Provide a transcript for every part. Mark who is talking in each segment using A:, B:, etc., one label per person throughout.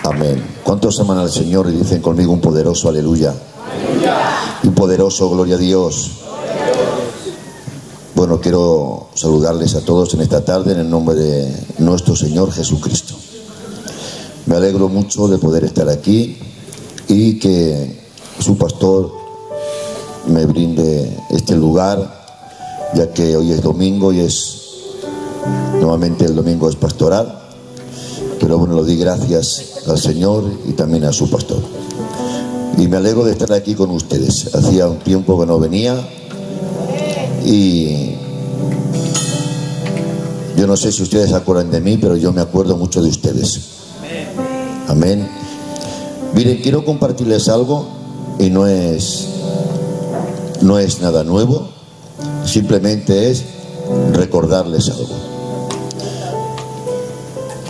A: Amén. ¿Cuántos aman al Señor y dicen conmigo un poderoso aleluya? Un poderoso gloria a Dios. Bueno, quiero saludarles a todos en esta tarde en el nombre de nuestro Señor Jesucristo. Me alegro mucho de poder estar aquí y que su pastor me brinde este lugar, ya que hoy es domingo y normalmente el domingo es pastoral, pero bueno, lo di gracias al Señor y también a su pastor. Y me alegro de estar aquí con ustedes. Hacía un tiempo que no venía y yo no sé si ustedes se acuerdan de mí, pero yo me acuerdo mucho de ustedes. Amén. Miren, quiero compartirles algo y no es nada nuevo, simplemente es recordarles algo.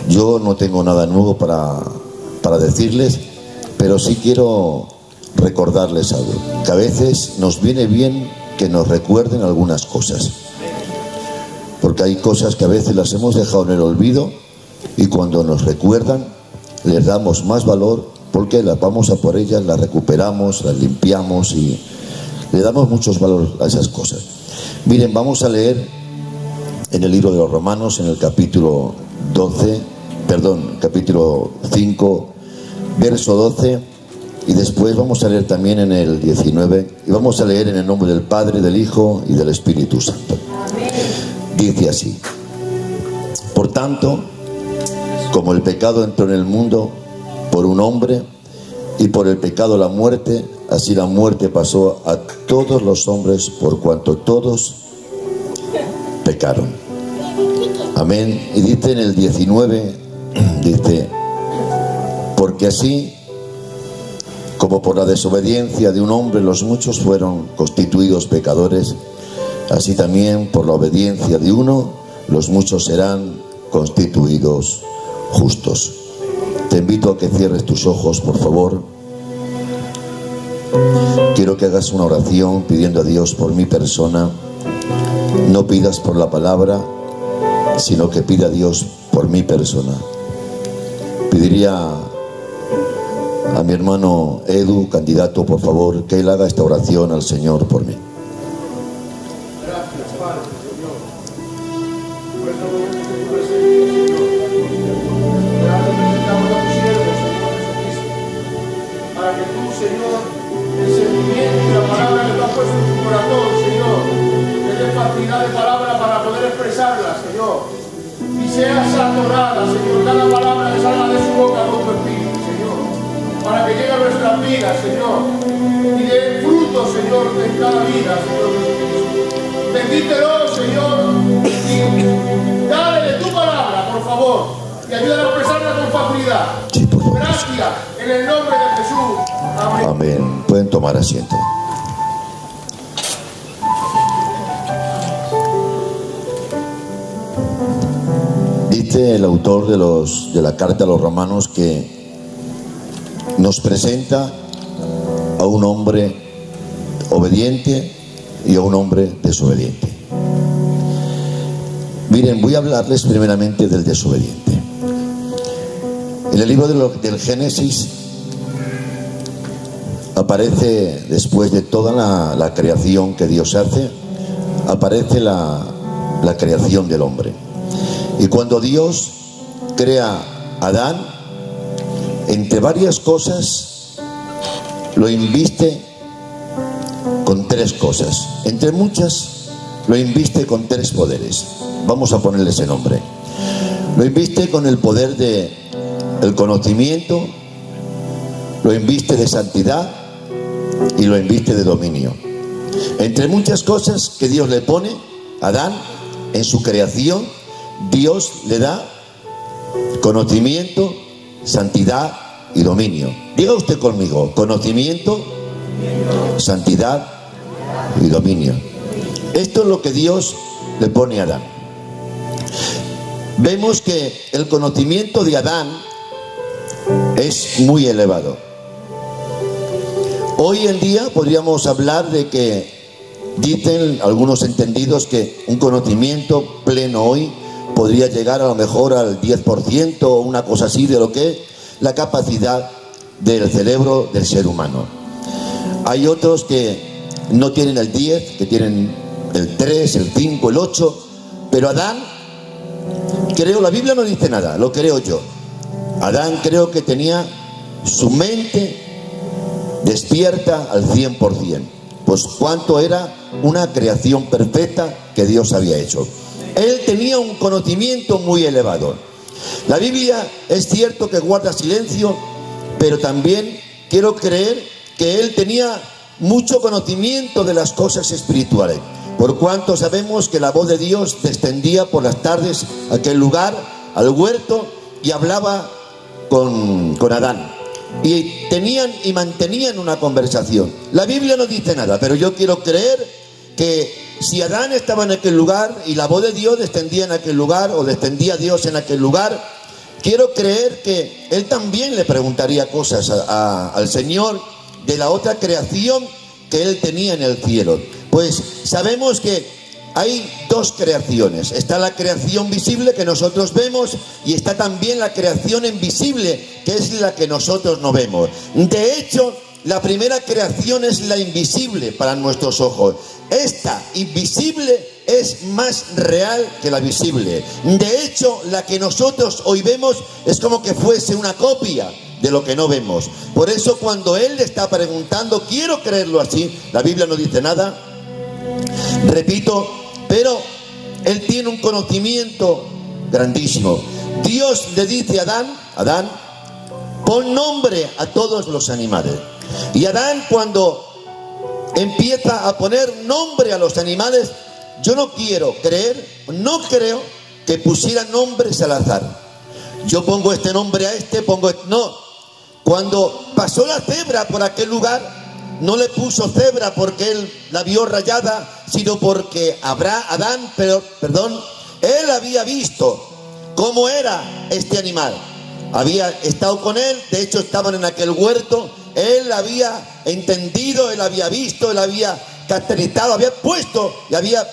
A: Yo no tengo nada nuevo para decirles, pero sí quiero recordarles algo, que a veces nos viene bien que nos recuerden algunas cosas, porque hay cosas que a veces las hemos dejado en el olvido y cuando nos recuerdan les damos más valor, porque las vamos a por ellas, las recuperamos, las limpiamos y le damos muchos valor a esas cosas. Miren, vamos a leer en el libro de los Romanos, en el capítulo 5, verso 12, y después vamos a leer también en el 19, y vamos a leer en el nombre del Padre, del Hijo y del Espíritu Santo. Dice así: por tanto, como el pecado entró en el mundo por un hombre, y por el pecado la muerte, así la muerte pasó a todos los hombres por cuanto todos pecaron. Amén. Y dice en el 19, dice: porque así como por la desobediencia de un hombre los muchos fueron constituidos pecadores, así también por la obediencia de uno los muchos serán constituidos justos. Te invito a que cierres tus ojos, por favor. Quiero que hagas una oración pidiendo a Dios por mi persona. No pidas por la palabra, sino que pida a Dios por mi persona. Pediría a mi hermano Edu, candidato, por favor, que él haga esta oración al Señor por mí.
B: Gracias, Padre, Señor. Para que tú, Señor, el sentimiento y la palabra que tú has puesto en tu corazón, Señor, te dé facilidad de palabra para poder expresarla, Señor, y sea saturada, Señor, cada palabra que salga de su boca con tu espíritu, Señor, para que llegue a nuestras vidas, Señor, y dé fruto, Señor, en cada vida, Señor Jesucristo. Bendítelo, Señor, y dale de tu palabra, por favor, y ayúdale a expresarla con facilidad.
A: Sí, por favor.
B: Gracias, en el nombre de Jesús. Amén.
A: Amén. Pueden tomar asiento. Dice el autor de la carta a los romanos que nos presenta a un hombre obediente y a un hombre desobediente. Miren, voy a hablarles primeramente del desobediente. En el libro del Génesis aparece, después de toda la creación que Dios hace, aparece la creación del hombre. Y cuando Dios crea a Adán, entre varias cosas, lo inviste con tres cosas. Entre muchas, lo inviste con tres poderes. Vamos a ponerle ese nombre. Lo inviste con el poder del conocimiento, lo inviste de santidad y lo inviste de dominio. Entre muchas cosas que Dios le pone a Adán en su creación, Dios le da conocimiento, santidad y dominio. Diga usted conmigo: conocimiento, santidad y dominio. Esto es lo que Dios le pone a Adán. Vemos que el conocimiento de Adán es muy elevado. Hoy en día podríamos hablar de que dicen algunos entendidos que un conocimiento pleno hoy podría llegar a lo mejor al 10% o una cosa así de lo que la capacidad del cerebro del ser humano. Hay otros que no tienen el 10, que tienen el 3, el 5, el 8, pero Adán, creo, la Biblia no dice nada, lo creo yo. Adán creo que tenía su mente despierta al 100%. Pues cuánto era una creación perfecta que Dios había hecho. Él tenía un conocimiento muy elevado. La Biblia es cierto que guarda silencio, pero también quiero creer que él tenía mucho conocimiento de las cosas espirituales, por cuanto sabemos que la voz de Dios descendía por las tardes a aquel lugar, al huerto, y hablaba con Adán, y tenían y mantenían una conversación. La Biblia no dice nada, pero yo quiero creer que si Adán estaba en aquel lugar y la voz de Dios descendía en aquel lugar, o descendía Dios en aquel lugar, quiero creer que él también le preguntaría cosas al Señor de la otra creación que él tenía en el cielo. Pues sabemos que hay dos creaciones. Está la creación visible que nosotros vemos, y está también la creación invisible, que es la que nosotros no vemos. De hecho, la primera creación es la invisible para nuestros ojos. Esta invisible es más real que la visible. De hecho, la que nosotros hoy vemos es como que fuese una copia de lo que no vemos. Por eso cuando él le está preguntando, quiero creerlo así, la Biblia no dice nada, repito, pero él tiene un conocimiento grandísimo. Dios le dice a Adán, pon nombre a todos los animales. Y Adán, cuando empieza a poner nombre a los animales, yo no creo que pusiera nombres al azar. Yo pongo este nombre a este, no. Cuando pasó la cebra por aquel lugar, no le puso cebra porque él la vio rayada, sino porque él había visto cómo era este animal. Había estado con él, de hecho estaban en aquel huerto, él había entendido, él había visto, él había caracterizado, había puesto y se había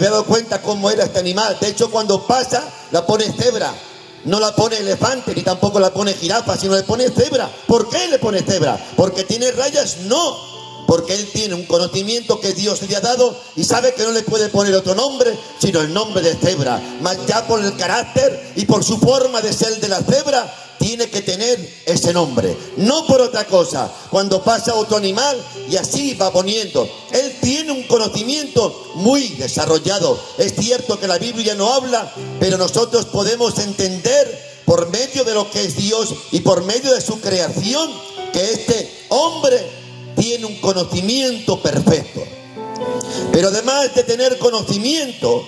A: dado cuenta cómo era este animal. De hecho, cuando pasa, la pone cebra. No la pone elefante, ni tampoco la pone jirafa, sino le pone cebra. ¿Por qué le pone cebra? ¿Porque tiene rayas? No. Porque él tiene un conocimiento que Dios le ha dado y sabe que no le puede poner otro nombre, sino el nombre de cebra. Más ya por el carácter y por su forma de ser de la cebra, tiene que tener ese nombre, no por otra cosa. Cuando pasa otro animal, y así va poniendo. Él tiene un conocimiento muy desarrollado. Es cierto que la Biblia no habla, pero nosotros podemos entender por medio de lo que es Dios y por medio de su creación, que este hombre tiene un conocimiento perfecto. Pero además de tener conocimiento,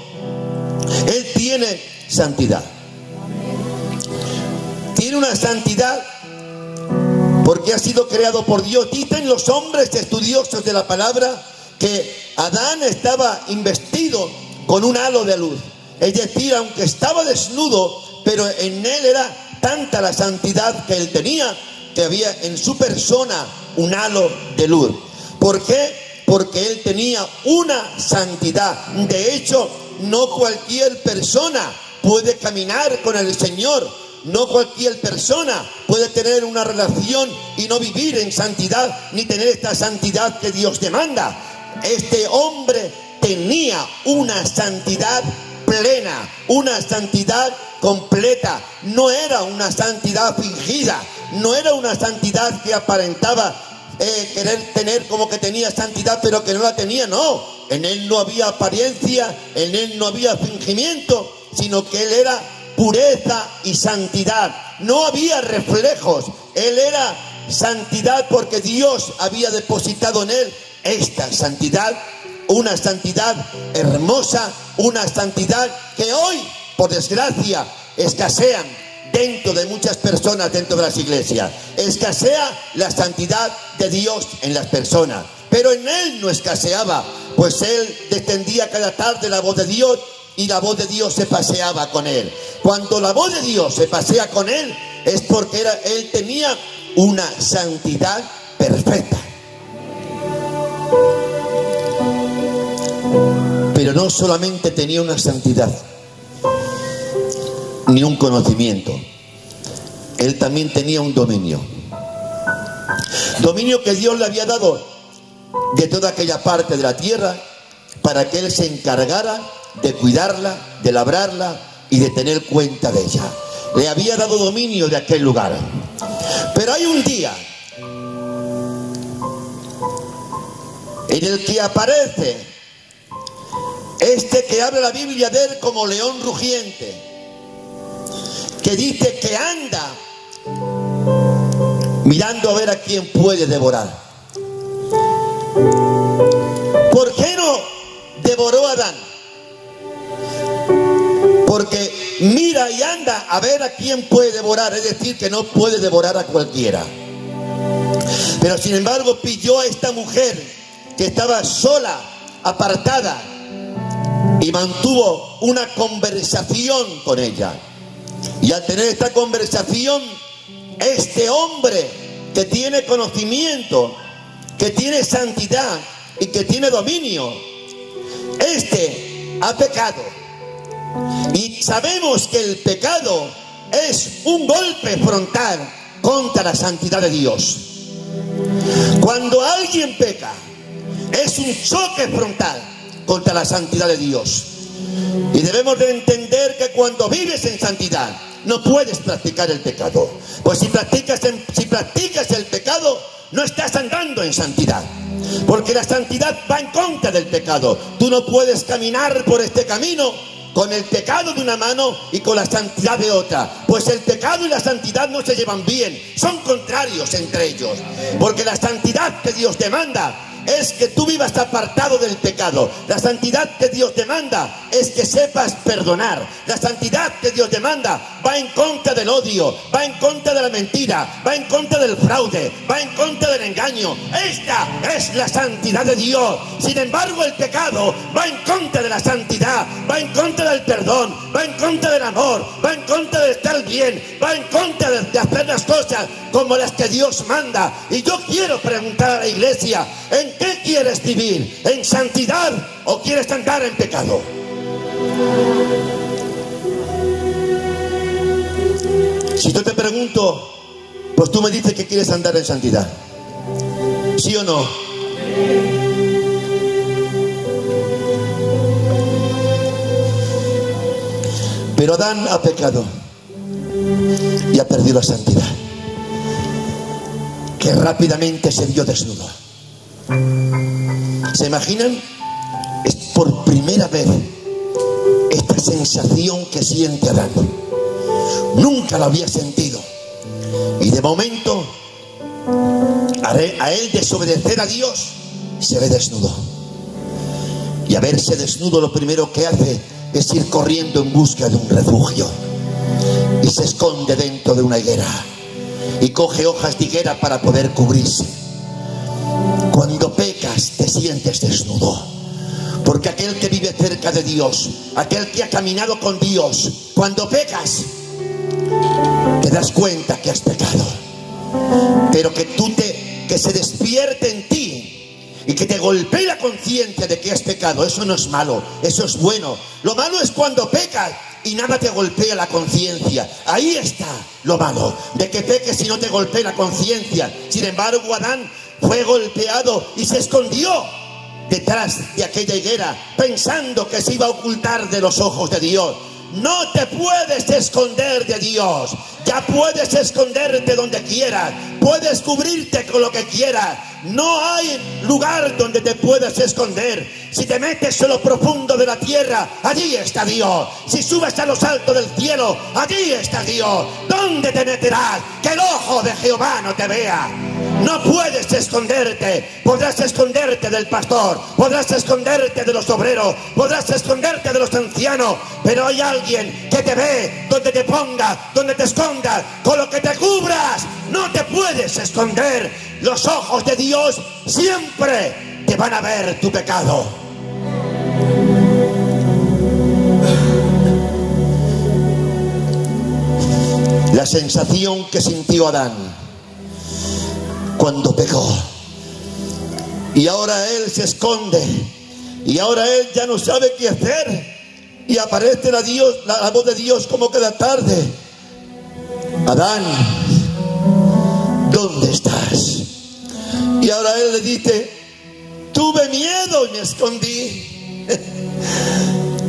A: él tiene santidad. Tiene una santidad porque ha sido creado por Dios. Dicen los hombres estudiosos de la palabra que Adán estaba investido con un halo de luz. Es decir, aunque estaba desnudo, pero en él era tanta la santidad que él tenía, que había en su persona un halo de luz. ¿Por qué? Porque él tenía una santidad. De hecho, no cualquier persona puede caminar con el Señor. No cualquier persona puede tener una relación y no vivir en santidad, ni tener esta santidad que Dios demanda. Este hombre tenía una santidad plena, una santidad completa. No era una santidad fingida, no era una santidad que aparentaba querer tener como que tenía santidad pero que no la tenía. No, en él no había apariencia, en él no había fingimiento, sino que él era pureza y santidad. No había reflejos, él era santidad porque Dios había depositado en él esta santidad, una santidad hermosa, una santidad que hoy, por desgracia, escasean dentro de muchas personas, dentro de las iglesias. Escasea la santidad de Dios en las personas, pero en él no escaseaba, pues él descendía cada tarde la voz de Dios y la voz de Dios se paseaba con él. Cuando la voz de Dios se pasea con él, es porque él tenía una santidad perfecta. Pero no solamente tenía una santidad, ni un conocimiento. él también tenía un dominio. Dominio que Dios le había dado de toda aquella parte de la tierra para que él se encargara de cuidarla, de labrarla y de tener cuenta de ella. Le había dado dominio de aquel lugar. Pero hay un día en el que aparece este que habla la Biblia de él como león rugiente, que dice que anda mirando a ver a quién puede devorar. ¿Por qué no devoró a Adán? Porque mira y anda a ver a quién puede devorar, es decir, que no puede devorar a cualquiera. Pero sin embargo pilló a esta mujer que estaba sola, apartada, y mantuvo una conversación con ella. Y al tener esta conversación, este hombre que tiene conocimiento, que tiene santidad y que tiene dominio, este ha pecado. Y sabemos que el pecado es un golpe frontal contra la santidad de Dios. Cuando alguien peca, es un choque frontal contra la santidad de Dios. Y debemos de entender que cuando vives en santidad, no puedes practicar el pecado. Pues si practicas el pecado, no estás andando en santidad. Porque la santidad va en contra del pecado. Tú no puedes caminar por este camino con el pecado de una mano y con la santidad de otra. Pues el pecado y la santidad no se llevan bien, son contrarios entre ellos. Porque la santidad que Dios demanda es que tú vivas apartado del pecado. La santidad que Dios demanda es que sepas perdonar. La santidad que Dios demanda va en contra del odio, va en contra de la mentira, va en contra del fraude, va en contra del engaño. Esta es la santidad de Dios. Sin embargo, el pecado va en contra de la santidad, va en contra del perdón, va en contra del amor, va en contra de estar bien, va en contra de hacer las cosas como las que Dios manda. Y yo quiero preguntar a la iglesia: ¿en qué quieres vivir? ¿En santidad o quieres andar en pecado? Si yo te pregunto, pues tú me dices que quieres andar en santidad. ¿Sí o no? Pero Adán ha pecado y ha perdido la santidad, que rápidamente se vio desnudo. ¿Se imaginan? Es por primera vez esta sensación que siente Adán. Nunca lo había sentido. Y de momento, a él desobedecer a Dios, se ve desnudo. Y a verse desnudo, lo primero que hace es ir corriendo en busca de un refugio. Y se esconde dentro de una higuera. Y coge hojas de higuera para poder cubrirse. Cuando pecas, te sientes desnudo. Porque aquel que vive cerca de Dios, aquel que ha caminado con Dios, cuando pecas, te das cuenta que has pecado. Pero que se despierte en ti y que te golpee la conciencia de que has pecado, eso no es malo, eso es bueno. Lo malo es cuando pecas y nada te golpea la conciencia. Ahí está lo malo, de que peques y no te golpee la conciencia. Sin embargo, Adán fue golpeado y se escondió detrás de aquella higuera, pensando que se iba a ocultar de los ojos de Dios. No te puedes esconder de Dios. Ya puedes esconderte donde quieras, puedes cubrirte con lo que quieras. No hay lugar donde te puedas esconder. Si te metes en lo profundo de la tierra, allí está Dios. Si subes a los altos del cielo, allí está Dios. ¿Dónde te meterás? Que el ojo de Jehová no te vea. No puedes esconderte. Podrás esconderte del pastor, podrás esconderte de los obreros, podrás esconderte de los ancianos, pero hay alguien que te ve donde te ponga, donde te escondas, con lo que te cubras. No te puedes esconder. Los ojos de Dios siempre te van a ver tu pecado. La sensación que sintió Adán cuando pecó, y ahora él se esconde, y ahora él ya no sabe qué hacer, y aparece la voz de Dios como cada tarde. Adán, ¿dónde estás? Y ahora él le dice, tuve miedo y me escondí.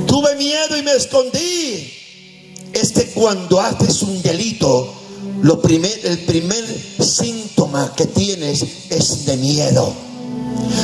A: Tuve miedo y me escondí. Es que cuando haces un delito, el primer síntoma que tienes es de miedo.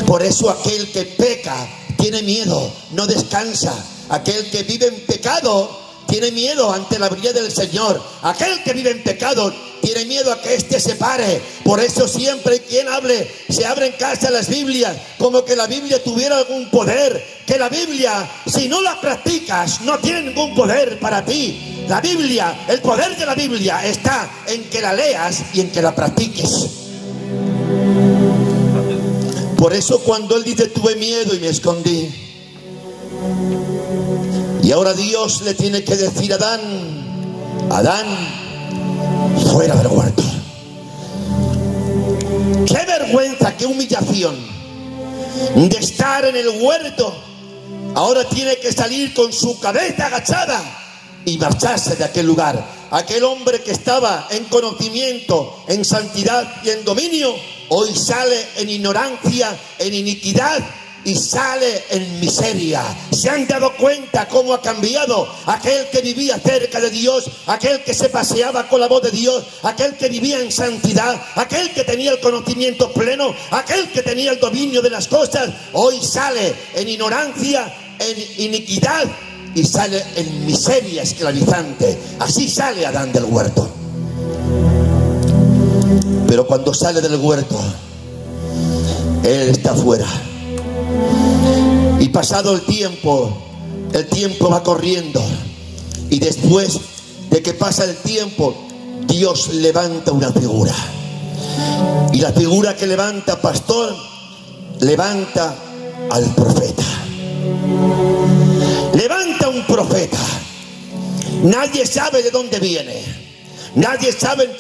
A: Por eso aquel que peca tiene miedo, no descansa. Aquel que vive en pecado tiene miedo ante la venida del Señor. Aquel que vive en pecado tiene miedo a que éste se pare. Por eso siempre quien hable, se abren en casa las Biblias, como que la Biblia tuviera algún poder. Que la Biblia, si no la practicas, no tiene ningún poder para ti. La Biblia, el poder de la Biblia está en que la leas y en que la practiques. Por eso cuando él dice, tuve miedo y me escondí. Y ahora Dios le tiene que decir a Adán, Adán, fuera del huerto. Qué vergüenza, qué humillación de estar en el huerto. Ahora tiene que salir con su cabeza agachada y marcharse de aquel lugar. Aquel hombre que estaba en conocimiento, en santidad y en dominio, hoy sale en ignorancia, en iniquidad, y sale en miseria. ¿Se han dado cuenta cómo ha cambiado? Aquel que vivía cerca de Dios, aquel que se paseaba con la voz de Dios, aquel que vivía en santidad, aquel que tenía el conocimiento pleno, aquel que tenía el dominio de las cosas, hoy sale en ignorancia, en iniquidad, y sale en miseria esclavizante. Así sale Adán del huerto. Pero cuando sale del huerto, él está fuera. Y pasado el tiempo va corriendo. Y después de que pasa el tiempo, Dios levanta una figura. Y la figura que levanta, pastor, levanta al profeta. Levanta un profeta. Nadie sabe de dónde viene. Nadie sabe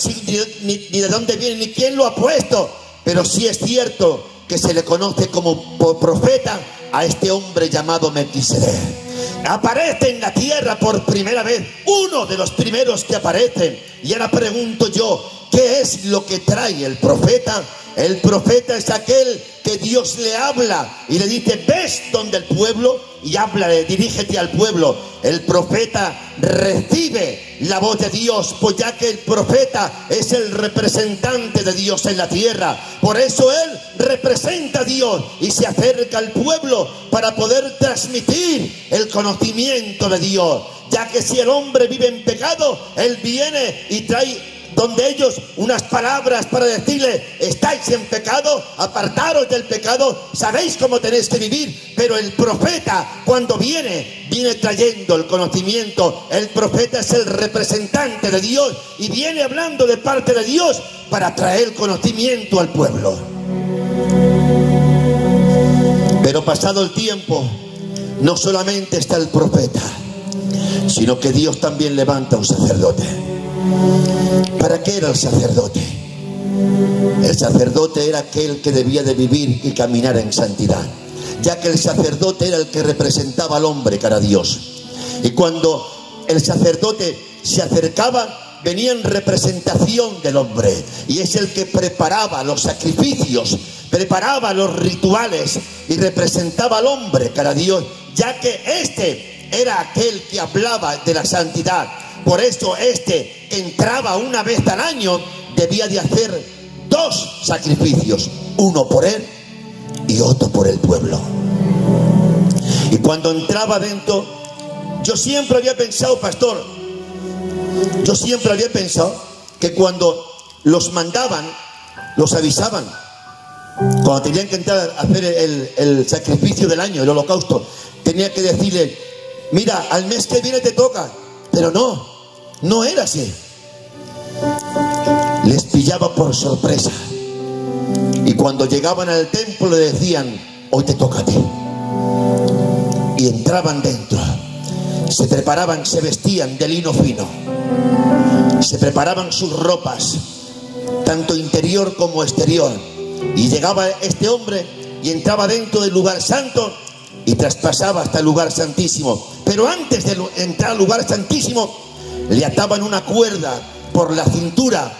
A: ni de dónde viene, ni quién lo ha puesto. Pero sí es cierto que se le conoce como profeta a este hombre llamado Melquisedec. Aparece en la tierra por primera vez, uno de los primeros que aparecen. Y ahora pregunto yo, ¿qué es lo que trae el profeta? El profeta es aquel que Dios le habla y le dice, ves donde el pueblo, y háblale, dirígete al pueblo. El profeta recibe la voz de Dios, pues ya que el profeta es el representante de Dios en la tierra. Por eso él representa a Dios y se acerca al pueblo para poder transmitir el conocimiento de Dios. Ya que si el hombre vive en pecado, él viene y trae donde ellos unas palabras para decirle, estáis en pecado, apartaros del pecado, sabéis cómo tenéis que vivir. Pero el profeta, cuando viene trayendo el conocimiento. El profeta es el representante de Dios y viene hablando de parte de Dios para traer conocimiento al pueblo. Pero pasado el tiempo, no solamente está el profeta, sino que Dios también levanta un sacerdote. ¿Para qué era el sacerdote? El sacerdote era aquel que debía de vivir y caminar en santidad, ya que el sacerdote era el que representaba al hombre cara a Dios. Y cuando el sacerdote se acercaba, venía en representación del hombre, y es el que preparaba los sacrificios, preparaba los rituales y representaba al hombre cara a Dios, ya que este era aquel que hablaba de la santidad. Por eso este que entraba una vez al año debía de hacer 2 sacrificios, uno por él y otro por el pueblo. Y cuando entraba dentro, yo siempre había pensado, pastor, yo siempre había pensado que cuando los mandaban, los avisaban. Cuando tenían que entrar a hacer el sacrificio del año, el holocausto, tenía que decirle, mira, al mes que viene te toca. Pero no era así. Les pillaba por sorpresa. Y cuando llegaban al templo le decían, hoy te toca a ti. Y entraban dentro, se preparaban, se vestían de lino fino, se preparaban sus ropas, tanto interior como exterior. Y llegaba este hombre y entraba dentro del lugar santo y traspasaba hasta el lugar santísimo. Pero antes de entrar al lugar santísimo, le ataban una cuerda por la cintura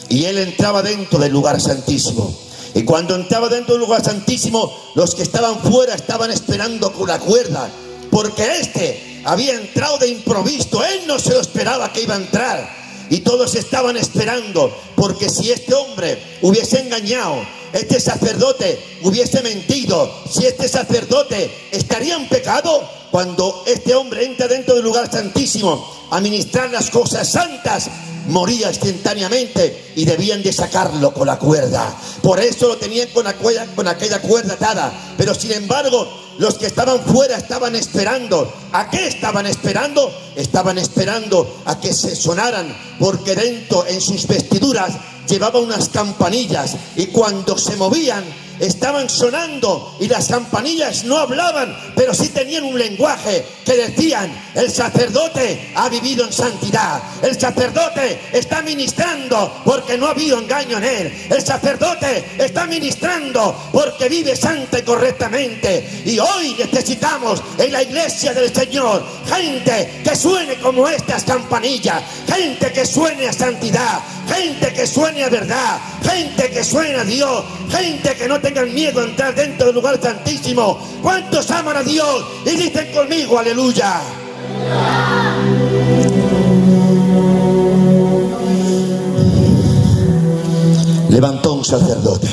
A: y él entraba dentro del lugar santísimo. Y cuando entraba dentro del lugar santísimo, los que estaban fuera estaban esperando con la cuerda, porque este había entrado de improviso. Él no se lo esperaba que iba a entrar, y todos estaban esperando, porque si este hombre hubiese engañado, este sacerdote hubiese mentido, si este sacerdote estaría en pecado, cuando este hombre entra dentro del lugar santísimo a ministrar las cosas santas, moría instantáneamente y debían de sacarlo con la cuerda. Por eso lo tenían con aquella cuerda atada. Pero sin embargo, los que estaban fuera estaban esperando. ¿A qué estaban esperando? Estaban esperando a que se sonaran, porque dentro, en sus vestiduras, llevaba unas campanillas, y cuando se movían estaban sonando, y las campanillas no hablaban, pero sí tenían un lenguaje que decían: el sacerdote ha vivido en santidad, el sacerdote está ministrando porque no ha habido engaño en él, el sacerdote está ministrando porque vive santa y correctamente. Y hoy necesitamos en la iglesia del Señor gente que suene como estas campanillas, gente que suene a santidad, gente que suene a verdad, gente que suene a Dios, gente que no tengan miedo a entrar dentro del lugar santísimo. ¿Cuántos aman a Dios y dicen conmigo aleluya? Levantó un sacerdote,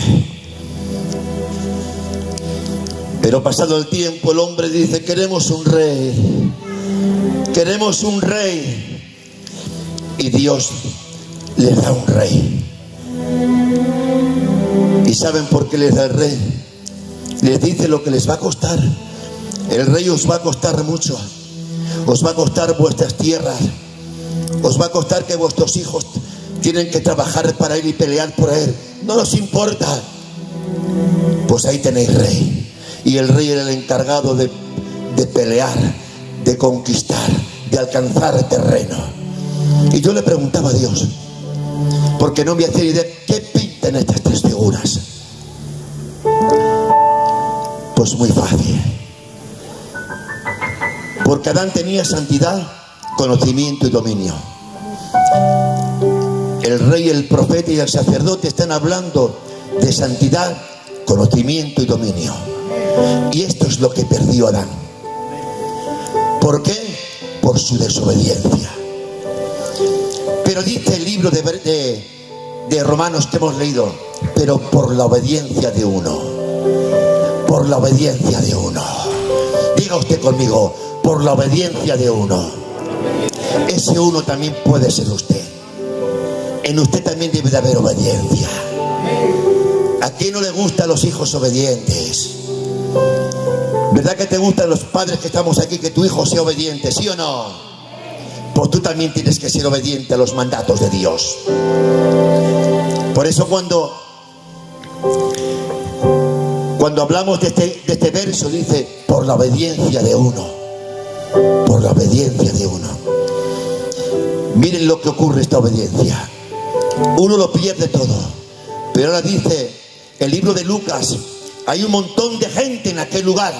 A: pero pasado el tiempo el hombre dice: queremos un rey, queremos un rey. Y Dios les da un rey. ¿Y saben por qué les da el rey? Les dice lo que les va a costar. El rey os va a costar mucho. Os va a costar vuestras tierras. Os va a costar que vuestros hijos tienen que trabajar para él y pelear por él. No nos importa. Pues ahí tenéis rey. Y el rey era el encargado de pelear, de conquistar, de alcanzar terreno. Y yo le preguntaba a Dios, porque no me hacía idea qué pintan estas tres figuras. Pues muy fácil. Porque Adán tenía santidad, conocimiento y dominio. El rey, el profeta y el sacerdote están hablando de santidad, conocimiento y dominio. Y esto es lo que perdió Adán. ¿Por qué? Por su desobediencia. Pero dice el libro de Romanos que hemos leído: pero por la obediencia de uno. Por la obediencia de uno. Diga usted conmigo: por la obediencia de uno. Ese uno también puede ser usted. En usted también debe de haber obediencia. ¿A quién no le gustan los hijos obedientes? ¿Verdad que te gustan los padres que estamos aquí, que tu hijo sea obediente, sí o no? Pues tú también tienes que ser obediente a los mandatos de Dios. Por eso cuando hablamos de este verso, dice: por la obediencia de uno. Por la obediencia de uno. Miren lo que ocurre esta obediencia. Uno lo pierde todo. Pero ahora dice el libro de Lucas: hay un montón de gente en aquel lugar,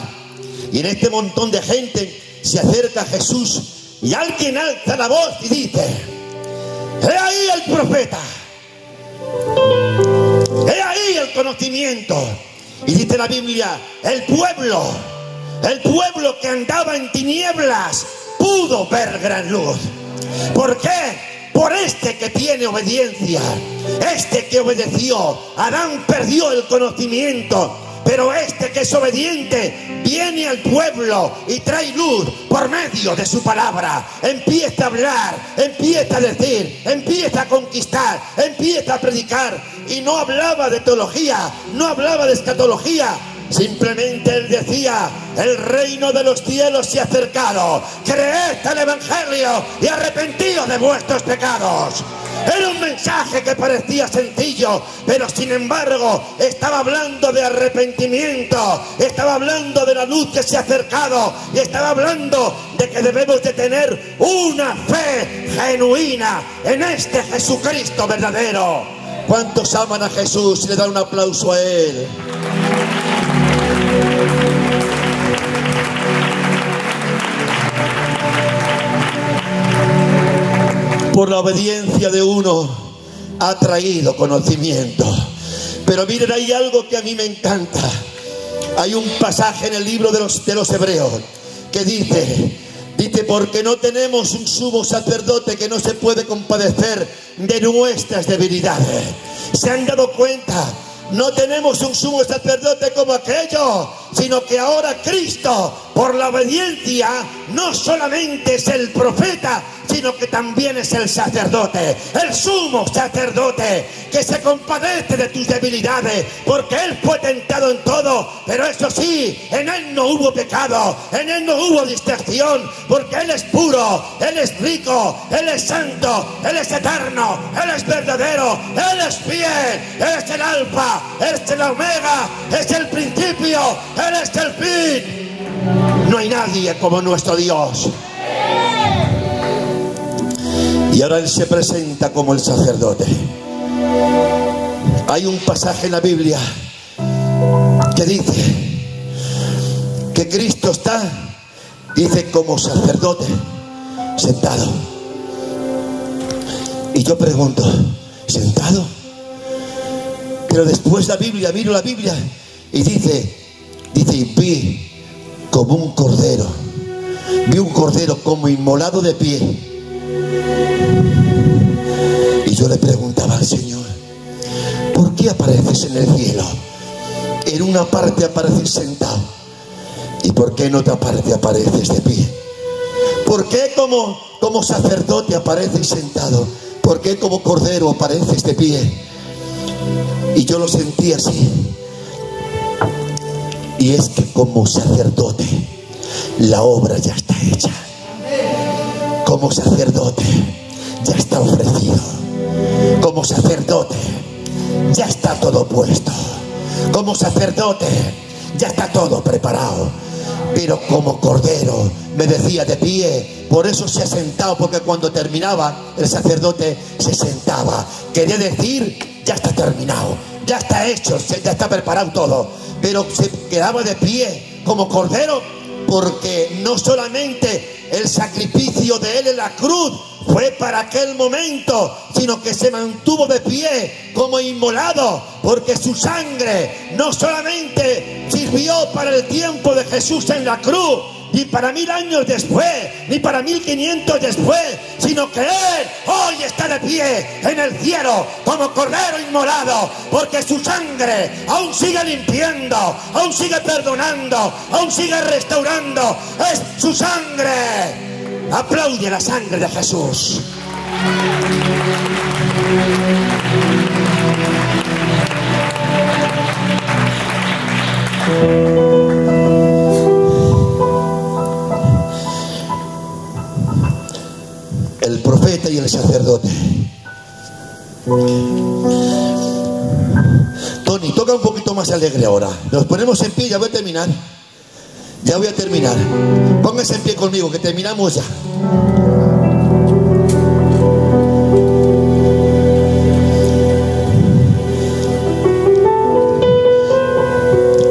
A: y en este montón de gente se acerca a Jesús, y alguien alza la voz y dice: he ahí el profeta, he ahí el conocimiento. Y dice la Biblia: el pueblo que andaba en tinieblas pudo ver gran luz. ¿Por qué? Por este que tiene obediencia, este que obedeció. Adán perdió el conocimiento, pero este que es obediente viene al pueblo y trae luz por medio de su palabra. Empieza a hablar, empieza a decir, empieza a conquistar, empieza a predicar. Y no hablaba de teología, no hablaba de escatología. Simplemente él decía: el reino de los cielos se ha acercado, creed el evangelio y arrepentíos de vuestros pecados. Era un mensaje que parecía sencillo, pero sin embargo estaba hablando de arrepentimiento, estaba hablando de la luz que se ha acercado, y estaba hablando de que debemos de tener una fe genuina en este Jesucristo verdadero. ¿Cuántos aman a Jesús y le dan un aplauso a Él? Por la obediencia de uno ha traído conocimiento. Pero miren, hay algo que a mí me encanta. Hay un pasaje en el libro de los Hebreos que dice, porque no tenemos un sumo sacerdote que no se puede compadecer de nuestras debilidades. ¿Se han dado cuenta? No tenemos un sumo sacerdote como aquello, sino que ahora Cristo, por la obediencia, no solamente es el profeta, sino que también es el sacerdote, el sumo sacerdote, que se compadece de tus debilidades, porque Él fue tentado en todo, pero eso sí, en Él no hubo pecado, en Él no hubo distracción, porque Él es puro, Él es rico, Él es santo, Él es eterno, Él es verdadero, Él es fiel, Él es el alfa, Él es el omega, es el principio, Él es el fin. No hay nadie como nuestro Dios. Y ahora Él se presenta como el sacerdote. Hay un pasaje en la Biblia que dice que Cristo está, dice, como sacerdote sentado. Y yo pregunto, ¿sentado? Pero después miro la Biblia y dice, y vi como un cordero, vi un cordero como inmolado de pie. Y yo le preguntaba al Señor, ¿por qué apareces en el cielo? En una parte apareces sentado, ¿y por qué en otra parte apareces de pie? ¿Por qué como sacerdote apareces sentado? ¿Por qué como cordero apareces de pie? Y yo lo sentí así. Y es que como sacerdote la obra ya está hecha. Como sacerdote ya está ofrecido. Como sacerdote ya está todo puesto. Como sacerdote ya está todo preparado. Pero como cordero me decía de pie. Por eso se ha sentado, porque cuando terminaba el sacerdote se sentaba. Quería decir, ya está terminado, ya está hecho, ya está preparado todo. Pero se quedaba de pie como cordero, porque no solamente el sacrificio de Él en la cruz fue para aquel momento, sino que se mantuvo de pie como inmolado, porque su sangre no solamente sirvió para el tiempo de Jesús en la cruz, ni para 1000 años después, ni para 1500 después, sino que Él hoy está de pie en el cielo como cordero inmolado, porque su sangre aún sigue limpiando, aún sigue perdonando, aún sigue restaurando. Es su sangre. Aplaude la sangre de Jesús. El profeta y el sacerdote. Tony, toca un poquito más alegre ahora. Nos ponemos en pie, ya voy a terminar. Ya voy a terminar. Pónganse en pie conmigo, que terminamos ya.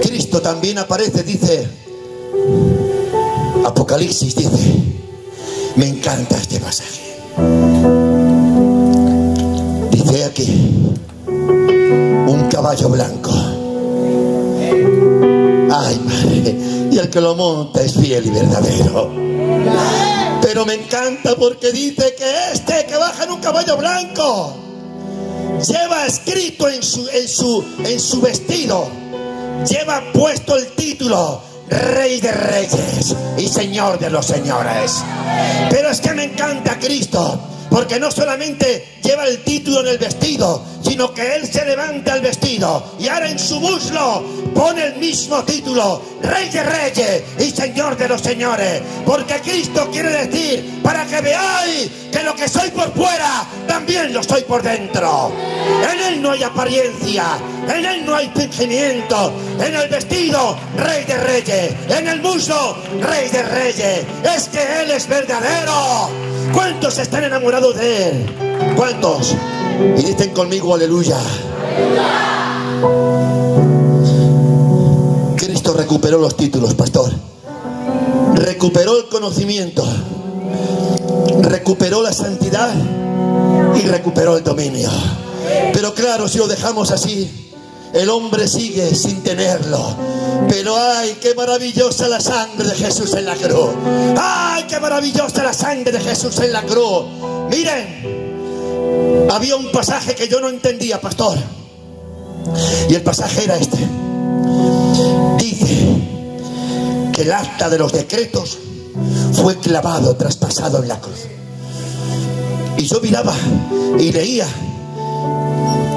A: Cristo también aparece, dice Apocalipsis, dice, me encanta este pasaje. Dice aquí, un caballo blanco. Ay, madre, y el que lo monta es fiel y verdadero. Pero me encanta porque dice que este que baja en un caballo blanco lleva escrito en su vestido, lleva puesto el título Rey de Reyes y Señor de los Señores. Pero es que me encanta Cristo, porque no solamente lleva el título en el vestido, sino que Él se levanta el vestido y ahora en su muslo pone el mismo título, Rey de Reyes y Señor de los Señores. Porque Cristo quiere decir, para que veáis que lo que soy por fuera, también lo soy por dentro. En Él no hay apariencia, en Él no hay fingimiento. En el vestido, Rey de Reyes, en el muslo, Rey de Reyes. Es que Él es verdadero. ¿Cuántos están enamorados de Él? ¿Cuántos? Y dicen conmigo, aleluya. Cristo recuperó los títulos, pastor. Recuperó el conocimiento. Recuperó la santidad y recuperó el dominio. Pero claro, si lo dejamos así, el hombre sigue sin tenerlo. Pero ¡ay, qué maravillosa la sangre de Jesús en la cruz! ¡Ay, qué maravillosa la sangre de Jesús en la cruz! Miren, había un pasaje que yo no entendía, pastor, y el pasaje era este. Dice que el acta de los decretos fue clavado, traspasado en la cruz. Y yo miraba y leía: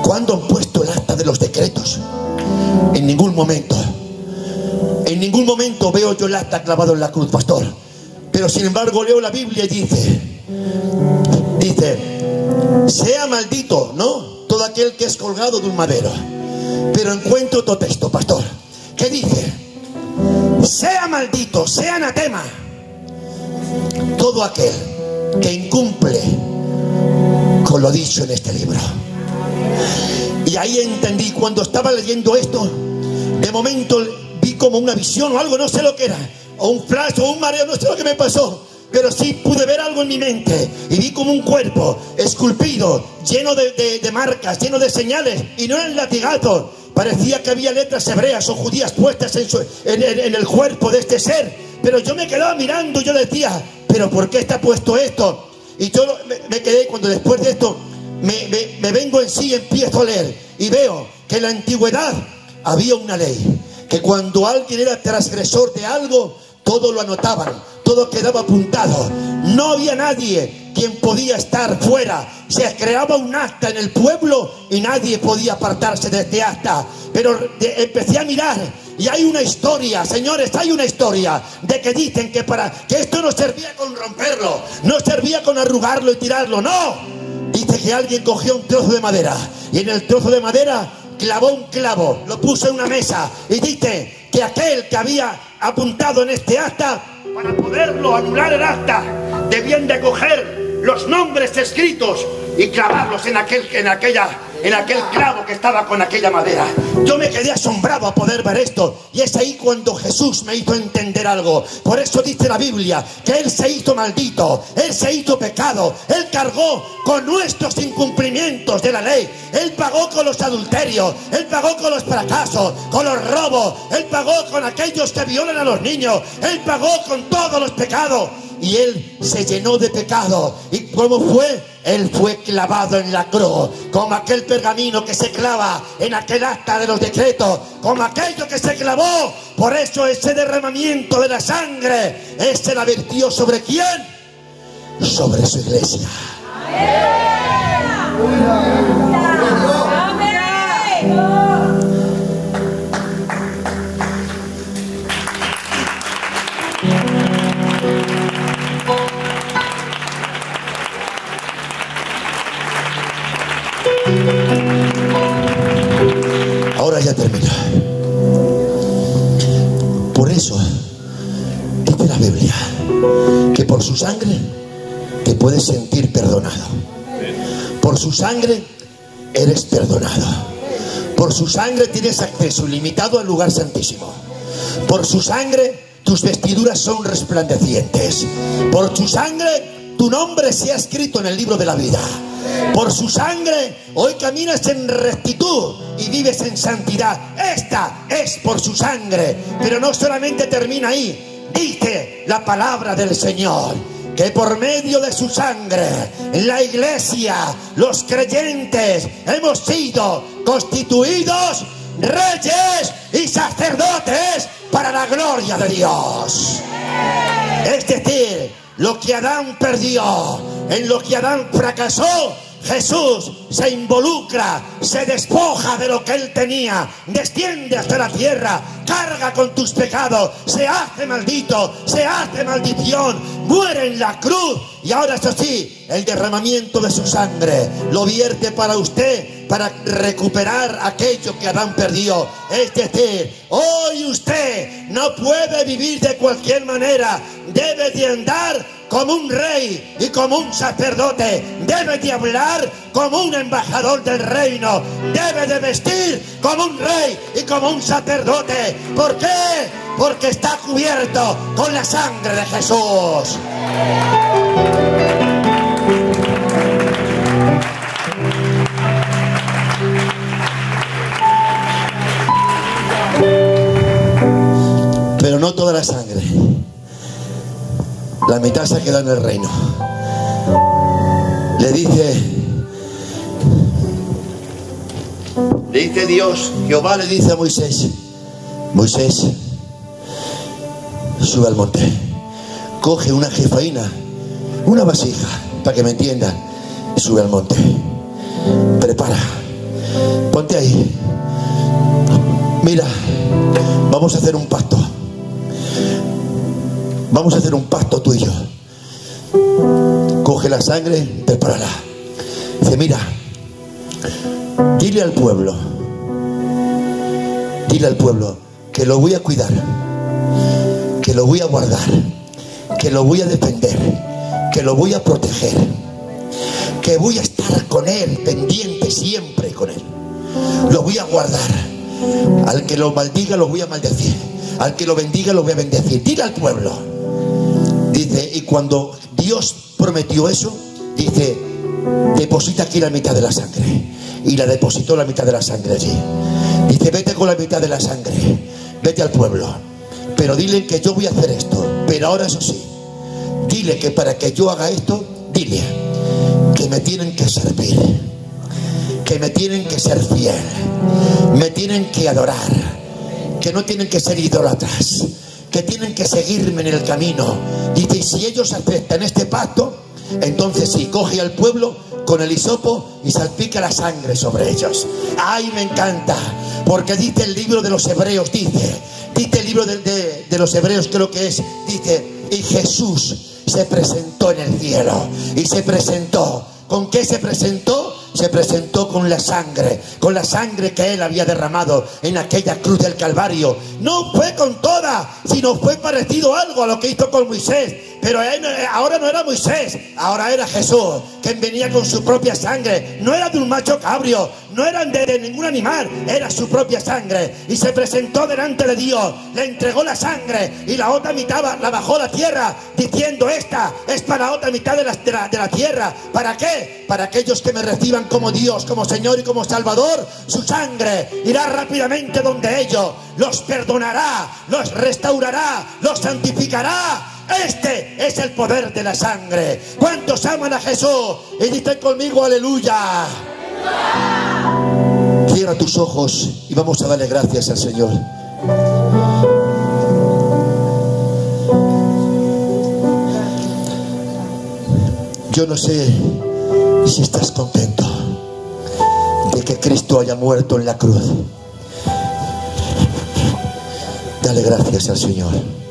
A: ¿cuándo han puesto el acta de los decretos? En ningún momento. En ningún momento veo yo el acta clavado en la cruz, pastor. Pero sin embargo leo la Biblia y dice, sea maldito, ¿no?, todo aquel que es colgado de un madero. Pero encuentro otro texto, pastor, que dice: sea maldito, sea anatema todo aquel que incumple con lo dicho en este libro. Y ahí entendí, cuando estaba leyendo esto, de momento vi como una visión o algo, no sé lo que era, o un flash o un mareo, no sé lo que me pasó, pero sí pude ver algo en mi mente y vi como un cuerpo esculpido, lleno de marcas, lleno de señales, y no eran latigazos. Parecía que había letras hebreas o judías puestas en el cuerpo de este ser. Pero yo me quedaba mirando y yo decía: ¿pero por qué está puesto esto? Y yo me quedé, cuando después de esto me vengo en sí y empiezo a leer, y veo que en la antigüedad había una ley, que cuando alguien era transgresor de algo, todo lo anotaban, todo quedaba apuntado. No había nadie quien podía estar fuera. Se creaba un acta en el pueblo y nadie podía apartarse de este acta. Pero empecé a mirar y hay una historia, señores, hay una historia de que dicen que esto no servía con romperlo, no servía con arrugarlo y tirarlo, no. Dice que alguien cogió un trozo de madera y en el trozo de madera clavó un clavo, lo puso en una mesa, y dice que aquel que había apuntado en este acta, para poderlo anular el acta, debían de coger los nombres escritos y clavarlos en aquel clavo que estaba con aquella madera. Yo me quedé asombrado a poder ver esto, y es ahí cuando Jesús me hizo entender algo. Por eso dice la Biblia que Él se hizo maldito, Él se hizo pecado, Él cargó con nuestros incumplimientos de la ley, Él pagó con los adulterios, Él pagó con los fracasos, con los robos, Él pagó con aquellos que violan a los niños, Él pagó con todos los pecados. Y Él se llenó de pecado. ¿Y cómo fue? Él fue clavado en la cruz, como aquel pergamino que se clava en aquel acta de los decretos, como aquello que se clavó. Por eso ese derramamiento de la sangre, ese la vertió ¿sobre quién? Sobre su iglesia. Ahora ya termina. Por eso dice la Biblia que por su sangre te puedes sentir perdonado. Por su sangre eres perdonado. Por su sangre tienes acceso ilimitado al lugar santísimo. Por su sangre tus vestiduras son resplandecientes. Por su sangre tu nombre se ha escrito en el libro de la vida. Por su sangre hoy caminas en rectitud y vives en santidad. Esta es por su sangre. Pero no solamente termina ahí. Dice la palabra del Señor que por medio de su sangre, la iglesia, los creyentes, hemos sido constituidos reyes y sacerdotes para la gloria de Dios. Es decir, lo que Adán perdió, en lo que Adán fracasó, Jesús se involucra, se despoja de lo que él tenía, desciende hasta la tierra, carga con tus pecados, se hace maldito, se hace maldición, muere en la cruz, y ahora eso sí, el derramamiento de su sangre lo vierte para usted, para recuperar aquello que Adán perdió. Es decir, hoy usted no puede vivir de cualquier manera, debe de andar como un rey y como un sacerdote, debe de hablar como un embajador del reino, debe de vestir como un rey y como un sacerdote. ¿Por qué? Porque está cubierto con la sangre de Jesús. no toda la sangre. La mitad se queda en el reino. Le dice Dios, Jehová le dice a Moisés: Moisés, sube al monte, coge una jefaína, una vasija, para que me entiendan, sube al monte, prepara, ponte ahí, mira, vamos a hacer un pacto, vamos a hacer un pacto tú y yo. Coge la sangre, prepárala. Dice: mira, dile al pueblo que lo voy a cuidar, que lo voy a guardar, que lo voy a defender, que lo voy a proteger, que voy a estar con él, pendiente siempre con él. Lo voy a guardar. Al que lo maldiga lo voy a maldecir, al que lo bendiga lo voy a bendecir. Dile al pueblo. Dice, y cuando Dios prometió eso, dice: deposita aquí la mitad de la sangre. Y la depositó la mitad de la sangre allí. Dice: vete con la mitad de la sangre, vete al pueblo, pero dile que yo voy a hacer esto. Pero ahora, eso sí, dile que para que yo haga esto, dile que me tienen que servir, que me tienen que ser fiel, me tienen que adorar, que no tienen que ser idólatras, que tienen que seguirme en el camino. Dice: y si ellos aceptan este pacto, entonces sí, coge al pueblo con el hisopo y salpica la sangre sobre ellos. ¡Ay, me encanta! Porque dice el libro de los Hebreos, dice el libro de los Hebreos, creo que es, dice: y Jesús se presentó en el cielo. Y se presentó. ¿Con qué se presentó? Se presentó con la sangre que él había derramado en aquella cruz del Calvario. No fue con toda, sino fue parecido algo a lo que hizo con Moisés. Pero ahora no era Moisés, ahora era Jesús, quien venía con su propia sangre. No era de un macho cabrio, no eran de ningún animal, era su propia sangre. Y se presentó delante de Dios, le entregó la sangre, y la otra mitad la bajó a la tierra, diciendo: esta es para la otra mitad de la tierra. ¿Para qué? Para aquellos que me reciban como Dios, como Señor y como Salvador. Su sangre irá rápidamente donde ellos, los perdonará, los restaurará, los santificará. Este es el poder de la sangre. ¿Cuántos aman a Jesús? Y dicen conmigo: aleluya. Cierra tus ojos y vamos a darle gracias al Señor. Yo no sé si estás contento de que Cristo haya muerto en la cruz. Dale gracias al Señor.